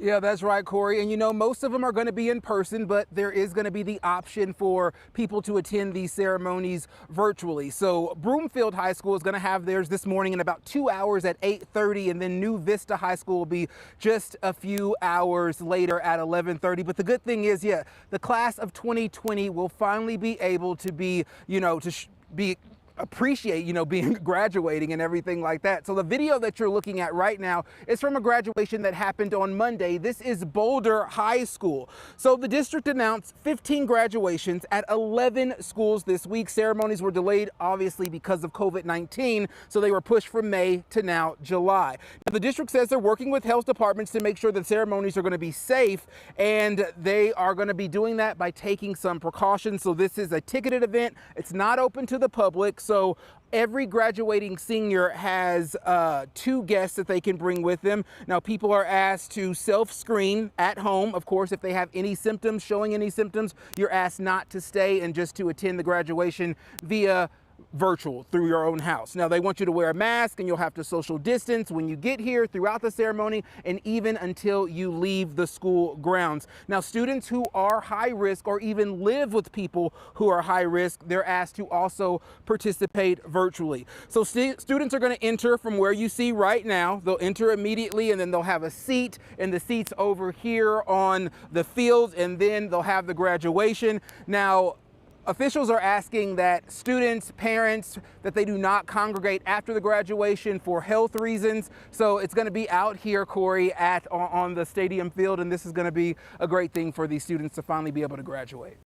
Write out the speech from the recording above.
Yeah, that's right, Corey. And you know, most of them are going to be in person, but there is going to be the option for people to attend these ceremonies virtually. So Broomfield High School is going to have theirs this morning in about 2 hours at 8:30, and then New Vista High School will be just a few hours later at 11:30. But the good thing is, yeah, the class of 2020 will finally be able to be, be appreciate, being graduating and everything like that. So the video that you're looking at right now is from a graduation that happened on Monday. This is Boulder High School. So the district announced 15 graduations at 11 schools this week. Ceremonies were delayed, obviously, because of COVID-19. So they were pushed from May to now July. Now, the district says they're working with health departments to make sure that ceremonies are going to be safe, and they are going to be doing that by taking some precautions. So this is a ticketed event. It's not open to the public. So every graduating senior has 2 guests that they can bring with them. Now, people are asked to self-screen at home. Of course, if they have any symptoms, showing any symptoms, you're asked not to stay and just to attend the graduation via virtual through your own house. Now, they want you to wear a mask, and you'll have to social distance when you get here, throughout the ceremony, and even until you leave the school grounds. Now, students who are high risk or even live with people who are high risk, they're asked to also participate virtually. So students are going to enter from where you see right now. They'll enter immediately, and then they'll have a seat, and the seats over here on the field, and then they'll have the graduation. Now, officials are asking that students, parents, that they do not congregate after the graduation for health reasons. So it's going to be out here, Corey, on the stadium field, and this is going to be a great thing for these students to finally be able to graduate.